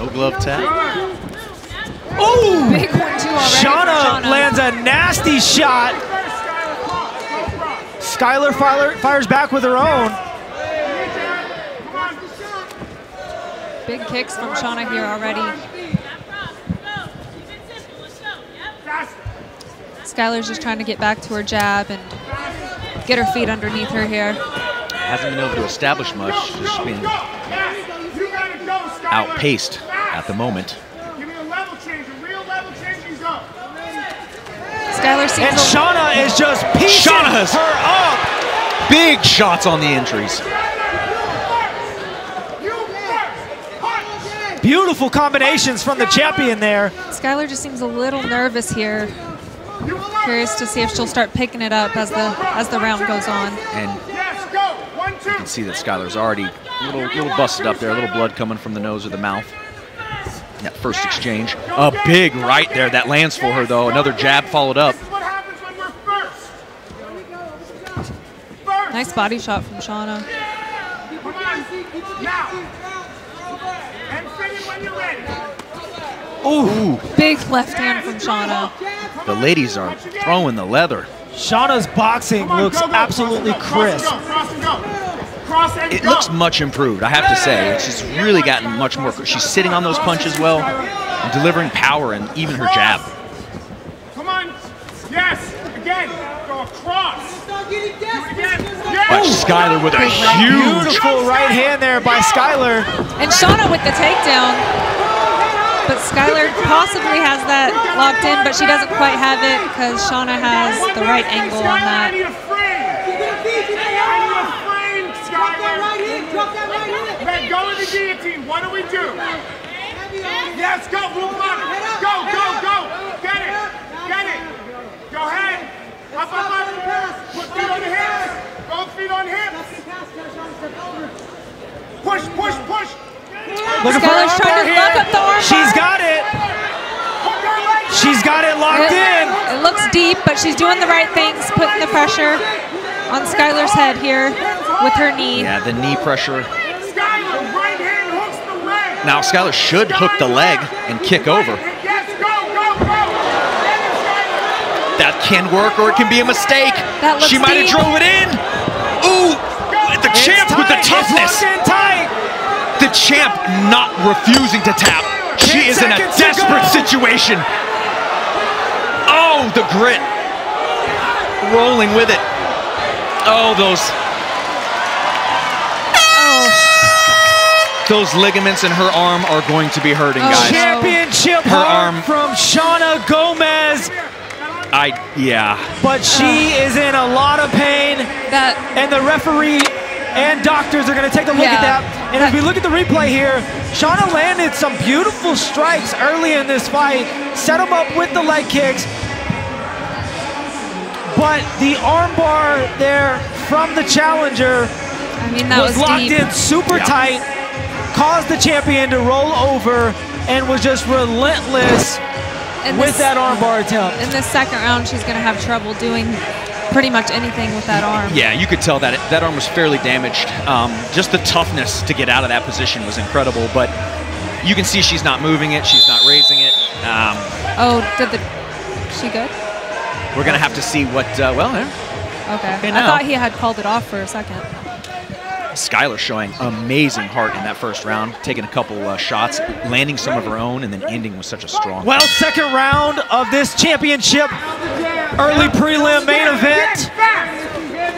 Little glove tap. Ooh! Big 1-2 already. Shanna lands a nasty shot. Skyler fires back with her own. Big kicks from Shanna here already. Skyler's just trying to get back to her jab and get her feet underneath her here. Hasn't been able to establish much, just being outpaced at the moment. Skyler seems and Shanna is just piecing her up. Big shots on the entries. Beautiful combinations from the champion there. Skyler just seems a little nervous here. Curious to see if she'll start picking it up as the round goes on. And you can see that Skyler's already a little busted up there, a little blood coming from the nose or the mouth. That first exchange, a big right there that lands for her though. Another jab followed up. Nice body shot from Shanna. Ooh. Big left hand from Shanna. The ladies are throwing the leather. Shanna's boxing looks absolutely crisp. It looks much improved, I have to say. It's just really gotten much more. She's sitting on those punches well, and delivering power and even her jab. Come on. Yes. Again. Go across. But Skyler with a huge, beautiful right hand there by Skyler. And Shanna with the takedown. But Skyler possibly has that locked in, but she doesn't quite have it because Shanna has the right angle on that. Go in the guillotine. What do we do? Yes, go. Move on. Go. Get it. Go ahead. Up. Put feet on the hips. Both feet on hips. Push. Looking for Skyler's trying to lock up the arm. She's got it. She's got it locked in. It looks deep, but she's doing the right things, putting the pressure on Skyler's head here with her knee. Yeah, the knee pressure. Now Skyler should hook the leg and kick over. That can work or it can be a mistake. She might have drove it in. Ooh, the champ with the toughness. The champ not refusing to tap. She is in a desperate situation. Oh, the grit. Rolling with it. Oh, those ligaments in her arm are going to be hurting, guys. Championship arm from Shanna Gomez. Yeah. But she is in a lot of pain. And the referee and doctors are going to take a look at that. And as we look at the replay here, Shanna landed some beautiful strikes early in this fight, set them up with the leg kicks. But the armbar there from the challenger was locked in super tight, caused the champion to roll over, and was just relentless with that armbar attempt. In the second round, she's going to have trouble doing pretty much anything with that arm. Yeah, you could tell that that arm was fairly damaged. Just the toughness to get out of that position was incredible, but you can see she's not moving it, she's not raising it. She good? We're gonna have to see what, Okay, I thought he had called it off for a second. Skyler showing amazing heart in that first round, taking a couple shots, landing some of her own, and then ending with such a strong. Well, second round of this championship early prelim main event.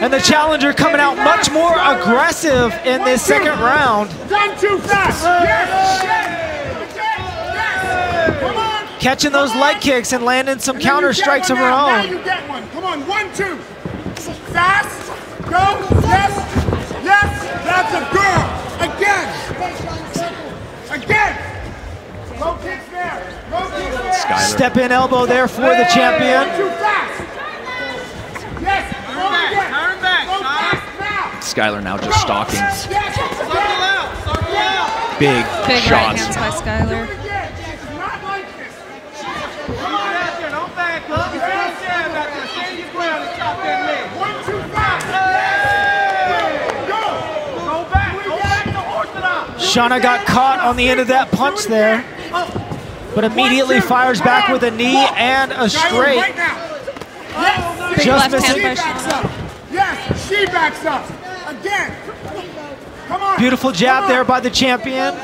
And the challenger coming out much more aggressive in this second round. Done too fast. Catching those leg kicks and landing some counter strikes of her own. Now you get one. Come on, 1-2. Fast. Go. Yes, that's a girl. Again. Low kicks there. Skyler. Step in elbow there for the champion. Too fast. Yes. Turn back. Go fast now. Skyler now just stalking. Big right shots. hands by Skyler. Shanna got caught on the end of that punch there, but immediately fires back with a knee and a straight. Just missing. Yes, she backs up. Again. Come on. Beautiful jab there by the champion.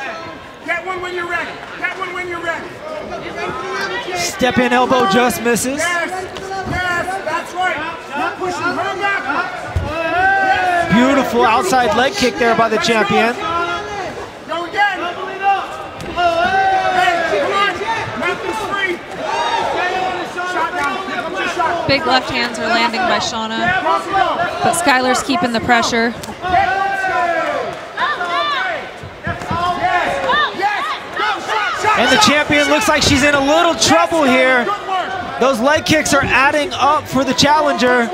Get one when you're ready. Get one when you're ready. Step in elbow just misses. Yes, that's right. You're pushing her back. Beautiful outside leg kick there by the champion. Go again. Hey, come on. Nothing's free. Shot down. Here comes your shot. Big left hands are landing by Shanna, but Skyler's keeping the pressure. And the champion looks like she's in a little trouble here. Those leg kicks are adding up for the challenger.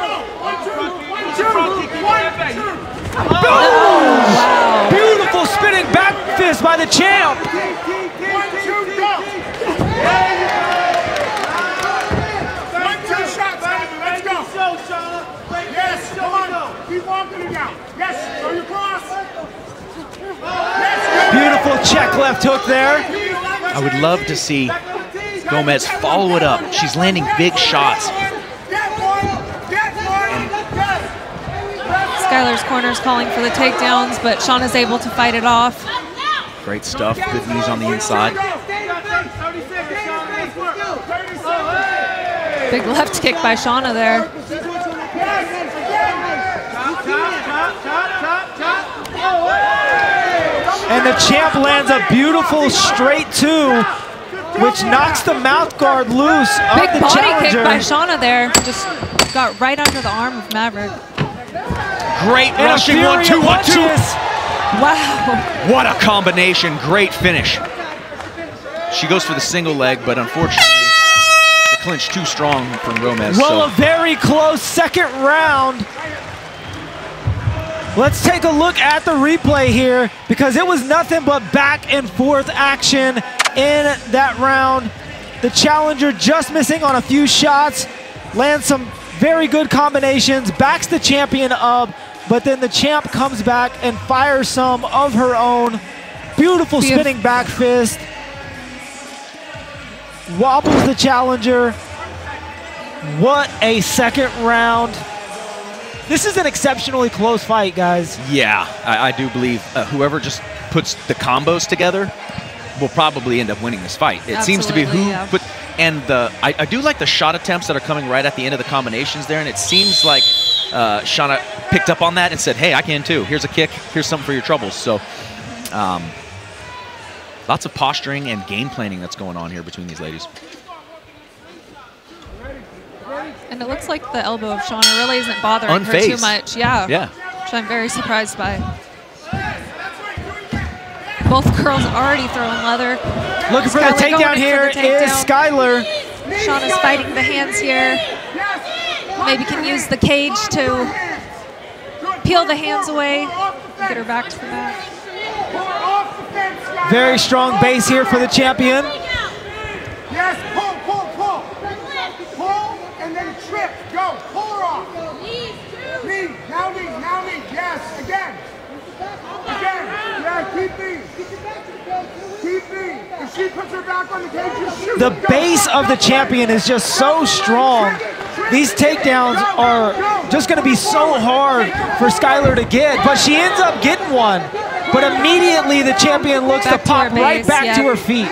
Wow. Beautiful spinning back fist by the champ. Yes, come on. Keep walking it down. Yes, throw your cross. Beautiful check left hook there. I would love to see Gomez follow it up. She's landing big shots. Skyler's corner is calling for the takedowns, but Shanna's able to fight it off. Great stuff. Good knees on the inside. Big left kick by Shanna there. And the champ lands a beautiful straight two, which knocks the mouth guard loose of Big the body challenger. kick by Shanna there. Just got right under the arm of Maverick. Great rushing 1-2, 1-2. Wow. What a combination. Great finish. She goes for the single leg, but unfortunately, the clinch too strong from Gomez. Well, a very close second round. Let's take a look at the replay here, because it was nothing but back and forth action in that round. The challenger just missing on a few shots, lands some very good combinations, backs the champion up, but then the champ comes back and fires some of her own. Beautiful spinning back fist. Wobbles the challenger. What a second round. This is an exceptionally close fight, guys. Yeah, I do believe whoever just puts the combos together will probably end up winning this fight. It seems to be who put, and I do like the shot attempts that are coming right at the end of the combinations there, and it seems like Shanna picked up on that and said, hey, I can too. Here's a kick, here's something for your troubles. So lots of posturing and game planning that's going on here between these ladies. And it looks like the elbow of Shanna really isn't bothering her too much. Yeah. Which I'm very surprised by. Both girls already throwing leather. Looking for the takedown here is Skyler. Shanna's fighting the hands here. Maybe can use the cage to peel the hands away, get her back to the mat. Very strong base here for the champion. Yes, pull. Pull, and then trip. Go, pull her off. Knee, now knee. Yes, again. Yeah, keep knee. If she puts her back on the cage, you shoot. The base of the champion is just so strong. These takedowns are just going to be so hard for Skyler to get, but she ends up getting one. But immediately the champion looks to pop right back to her feet.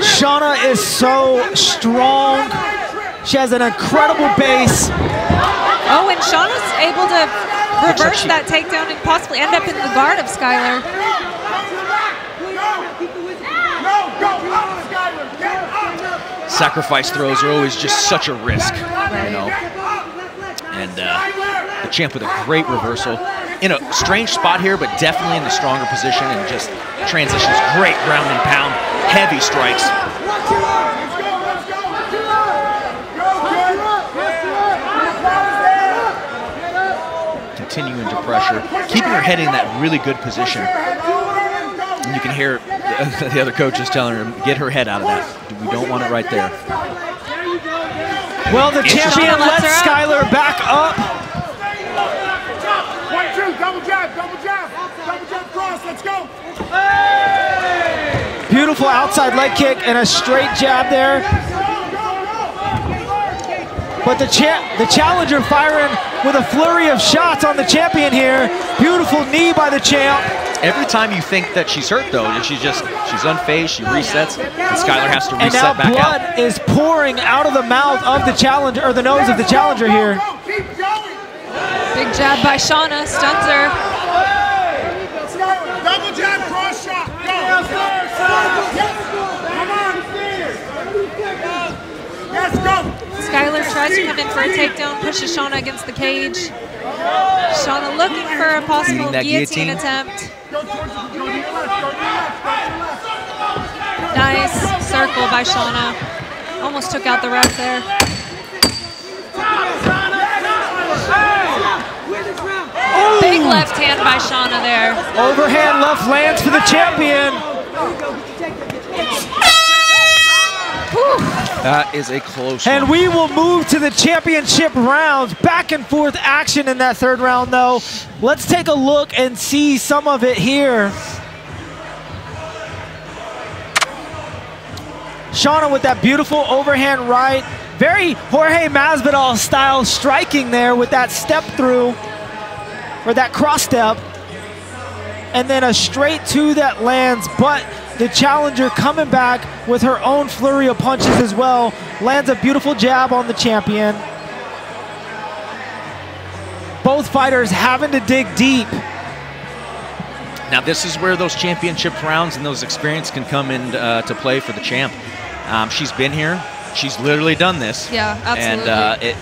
Shanna is so strong. She has an incredible base. Oh, and Shanna's able to reverse that takedown and possibly end up in the guard of Skyler. Sacrifice throws are always just such a risk, you know. And the champ with a great reversal. In a strange spot here, but definitely in the stronger position and just transitions. Great ground and pound, heavy strikes. Continuing to pressure, keeping her head in that really good position. And you can hear the other coaches telling her, get her head out of that. We don't want it right there. Well, the champion lets Skyler back up. 1, 2, double jab, cross, let's go. Beautiful outside leg kick and a straight jab there. But the challenger firing with a flurry of shots on the champion here. Beautiful knee by the champ. Every time you think that she's hurt, though, she's unfazed, she resets, and Skyler has to reset back out. And now blood is pouring out of the mouth of the challenger, or the nose of the challenger here. Big jab by Shanna, stuns her. Double jab, cross shot, go. Yes, go. Skyler tries to come in for a takedown, pushes Shanna against the cage. Shanna looking for a possible guillotine attempt. Nice circle by Shanna. Almost took out the ref there. Big left hand by Shanna there. Overhand left lands for the champion. That is a close one. And we will move to the championship rounds. Back and forth action in that third round, though. Let's take a look and see some of it here. Shanna with that beautiful overhand right. Very Jorge Masvidal style striking there with that step through, or that cross step. And then a straight two that lands, but the challenger coming back with her own flurry of punches as well. Lands a beautiful jab on the champion. Both fighters having to dig deep. Now this is where those championship rounds and those experience can come into play for the champ. She's been here. She's literally done this. Yeah, absolutely. And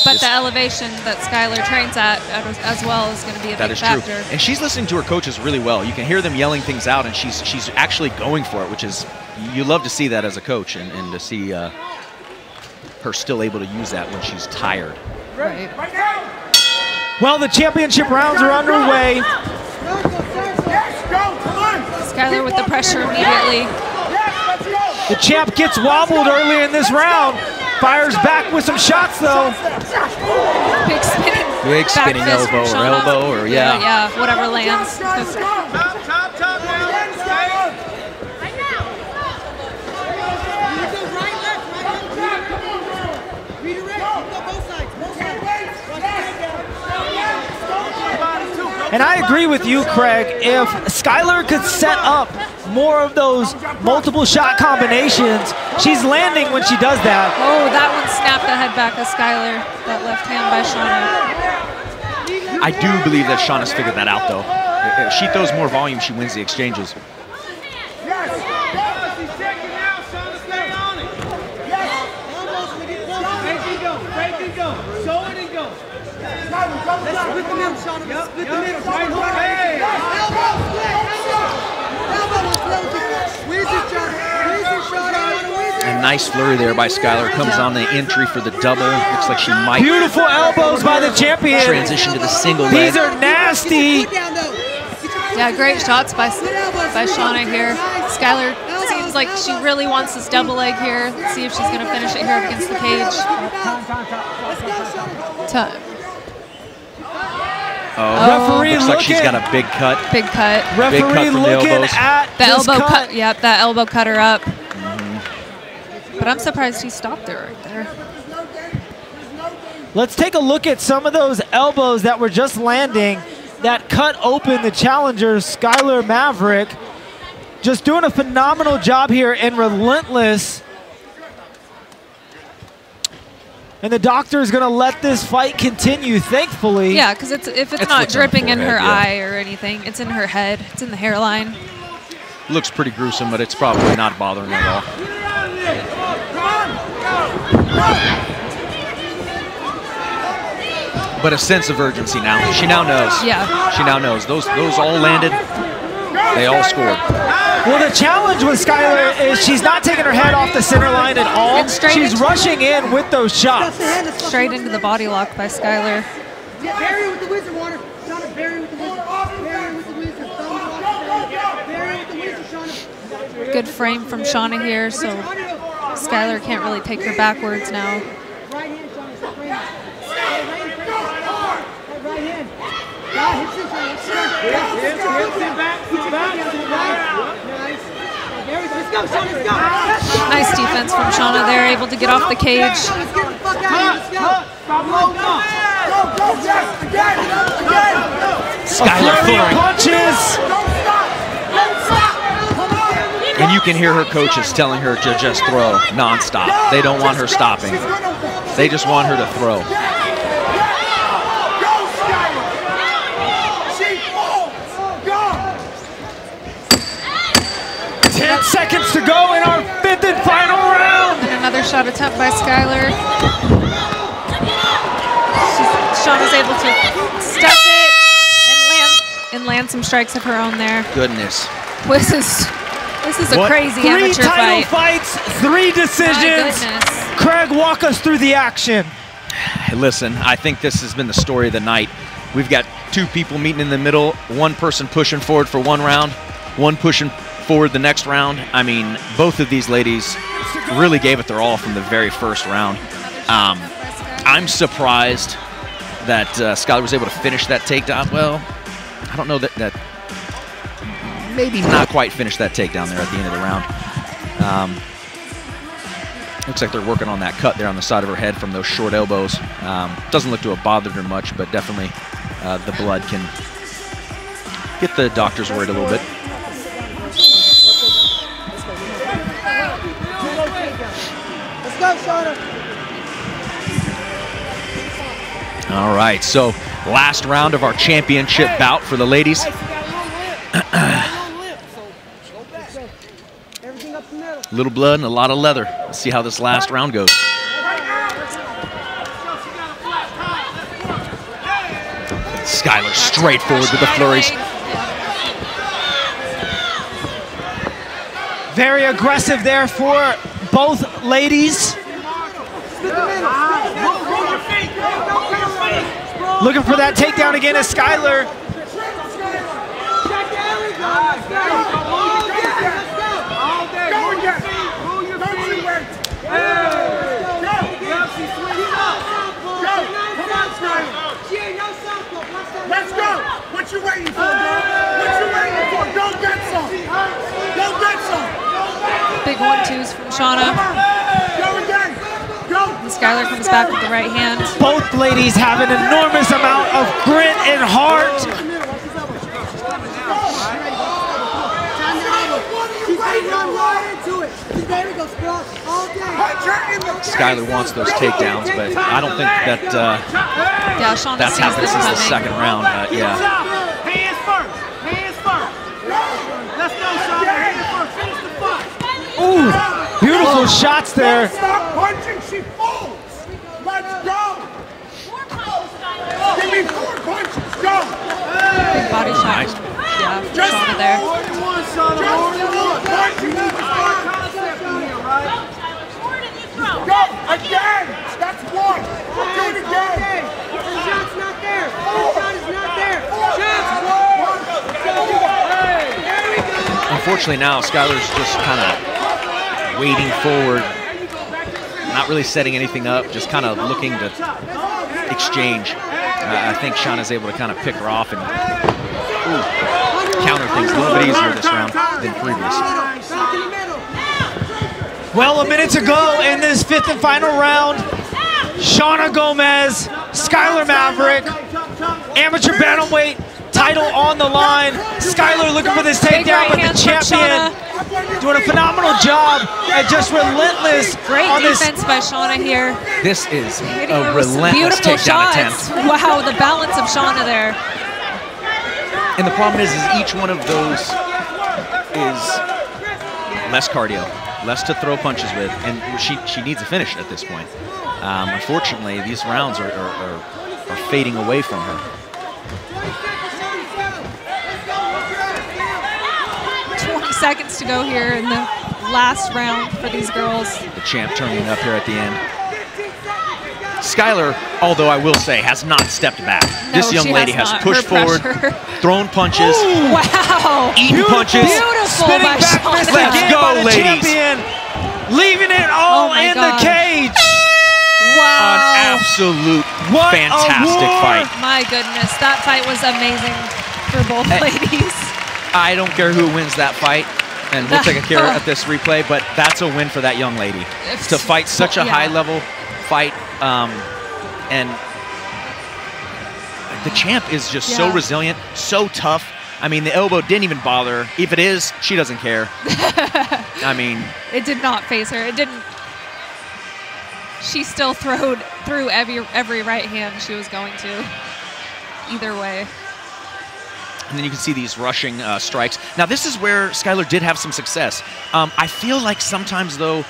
but the elevation that Skyler trains at as well is going to be a big factor. True. And she's listening to her coaches really well. You can hear them yelling things out, and she's actually going for it, which is, you love to see that as a coach, and to see her still able to use that when she's tired. Right. Well, the championship rounds are underway. Skyler with the pressure immediately. The champ gets wobbled early in this round. Fires back with some shots, though. Big spinning elbow, or yeah. Yeah, whatever lands. And I agree with you, Craig. If Skyler could set up more of those multiple shot combinations, she's landing when she does that. Oh, that one snapped the head back of Skyler. That left hand by Shanna. I do believe that Shanna's figured that out, though. If she throws more volume, she wins the exchanges. A nice flurry there by Skyler. Comes on the entry for the double. Looks like she might. Beautiful elbows by the champion. Transition to the single leg. These are nasty. Yeah, great shots by Shanna here. Skyler seems like she really wants this double leg here. Let's see if she's going to finish it here against the cage. Time. Oh, referee looks like she's got a big cut. Big cut. Referee big cut from looking the at the elbow cut. cut. Yep, that elbow cut her up. But I'm surprised he stopped her right there. Let's take a look at some of those elbows that were just landing that cut open the challenger, Skyler Maverick. Just doing a phenomenal job here and relentless. And the doctor is going to let this fight continue, thankfully. Yeah, because if it's not dripping in her eye or anything, it's in her head. It's in the hairline. Looks pretty gruesome, but it's probably not bothering her at all. But a sense of urgency now. She now knows. Yeah. She now knows. Those all landed. They all scored. Well, the challenge with Skyler is she's not taking her head off the center line at all. She's rushing in with those shots. Straight into the body lock by Skyler. Barry with the wizard, Warner. Shanna, Barry with the wizard. Barry with the wizard. Barry with the wizard, Shanna. Good frame from Shanna here, so Skyler can't really take her backwards now. Right hand, Shanna. Stop right hand. Right hand. God, hit this one. Nice. Let's go, Shanna. Let's go. Nice defense from Shanna there, able to get off the cage. Let's get the fuck out of here. Let's go. Skyler flurry. Punches. And you can hear her coaches telling her to just throw nonstop. They don't want her stopping. They just want her to throw. 10 seconds to go in our 5th and final round. And another shot attempt by Skyler. Shanna's able to stuff it and land some strikes of her own there. Goodness. This is a crazy amateur fight. 3 title fights, 3 decisions. Craig, walk us through the action. Listen, I think this has been the story of the night. We've got 2 people meeting in the middle, 1 person pushing forward for 1 round, 1 pushing forward the next round. I mean, both of these ladies really gave it their all from the very first round. I'm surprised that Skyler was able to finish that takedown. Well, I don't know that maybe not quite finish that takedown there at the end of the round. Looks like they're working on that cut there on the side of her head from those short elbows. Doesn't look to have bothered her much, but definitely the blood can get the doctors worried a little bit. Let's go, Shanna. All right, so last round of our championship bout for the ladies. Little blood and a lot of leather. Let's see how this last round goes. Skyler straight forward with the flurries. Very aggressive there for both ladies. Looking for that takedown again is Skyler. Let's go! What you waiting for, girl? What you waiting for? Go get some! Go get some! Big 1-2s from Shanna. Go again! Go! And Skyler comes back with the right hand. Both ladies have an enormous amount of grit and heart. Skyler wants those takedowns, but I don't think that that's happened since the second round. Yeah. Hands first! Hands first! Let's go, Shanna! Hands first! Finish the fight! Ooh, beautiful shots there. Stop punching! She falls! Let's go! Give me 4 punches! Go! Big body shot. Nice. Yeah, Shanna there. Go! Again! That's 1! Do it again! The shot's not there! The shot is not there! Unfortunately now, Skyler's just kind of wading forward, not really setting anything up, just kind of looking to exchange. I think Shanna's able to kind of pick her off and counter things a little bit easier this round than previous. Well, a minute to go in this 5th and final round. Shanna Gomez, Skyler Maverick, amateur bantamweight title on the line. Skyler looking for this takedown, but the champion doing a phenomenal job and just relentless. Great on defense by Shanna here. This is Hitting a her with some relentless beautiful takedown shots. attempt. Wow, the balance of Shanna there. And the problem is each one of those is less cardio, less to throw punches with, and she needs a finish at this point. Unfortunately, these rounds are fading away from her. 20 seconds to go here in the last round for these girls. The champ turning up here at the end. Skyler, although I will say, has not stepped back. No, this young lady has pushed forward, thrown punches, wow, eaten punches. Beautiful Spinning by back Shanna. fist Let's again go, by the ladies. champion. Leaving it all in the cage. Wow. An absolute fantastic fight. My goodness, that fight was amazing for both ladies. I don't care who wins that fight, and we'll take a care at this replay, but that's a win for that young lady. To fight such a high-level fight, and the champ is just so resilient, so tough. I mean, the elbow didn't even bother her. If it is, she doesn't care. I mean, it did not phase her. It didn't. She still threw every right hand she was going to. Either way. And then you can see these rushing strikes. Now, this is where Skyler did have some success. I feel like sometimes, though,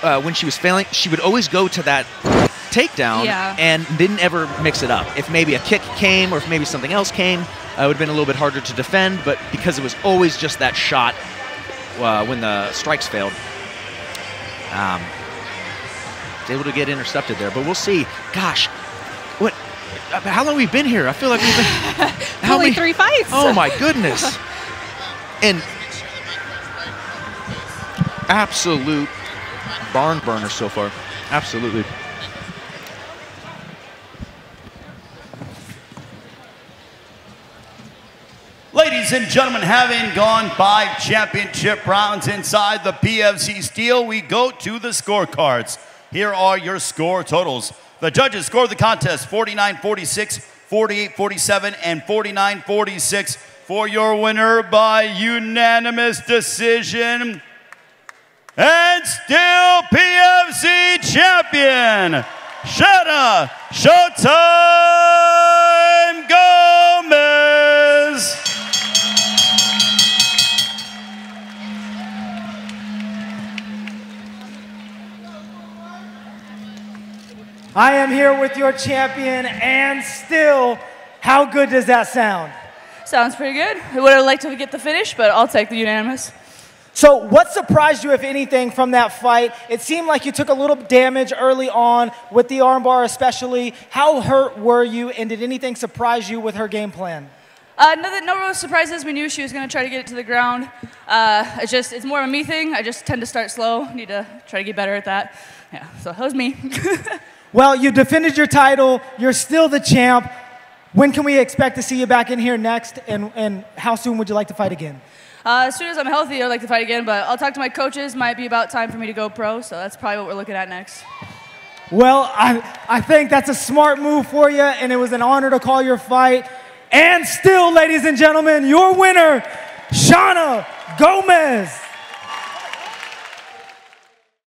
when she was failing, she would always go to that takedown and didn't ever mix it up. If maybe a kick came or if maybe something else came, it would have been a little bit harder to defend, but because it was always just that shot when the strikes failed, was able to get intercepted there. But we'll see. Gosh, how long have we been here? I feel like we've been... Only 3 fights. Oh, my goodness. And absolute barn burner so far. Absolutely. Ladies and gentlemen, having gone 5 championship rounds inside the PFC Steel, we go to the scorecards. Here are your score totals. The judges scored the contest 49-46, 48-47, and 49-46 for your winner by unanimous decision. And still PFC champion, Shanna Showtime Gomez. I am here with your champion, and still, how good does that sound? Sounds pretty good. I would have liked to get the finish, but I'll take the unanimous. So what surprised you, if anything, from that fight? It seemed like you took a little damage early on with the armbar especially. How hurt were you, and did anything surprise you with her game plan? No real surprises. We knew she was going to try to get it to the ground. It's more of a me thing. I just tend to start slow. Need to try to get better at that. Yeah, so that was me. Well, you defended your title. You're still the champ. When can we expect to see you back in here next, and how soon would you like to fight again? As soon as I'm healthy, I'd like to fight again, but I'll talk to my coaches. Might be about time for me to go pro, so that's probably what we're looking at next. Well, I think that's a smart move for you, and it was an honor to call your fight. And still, ladies and gentlemen, your winner, Shanna Gomez.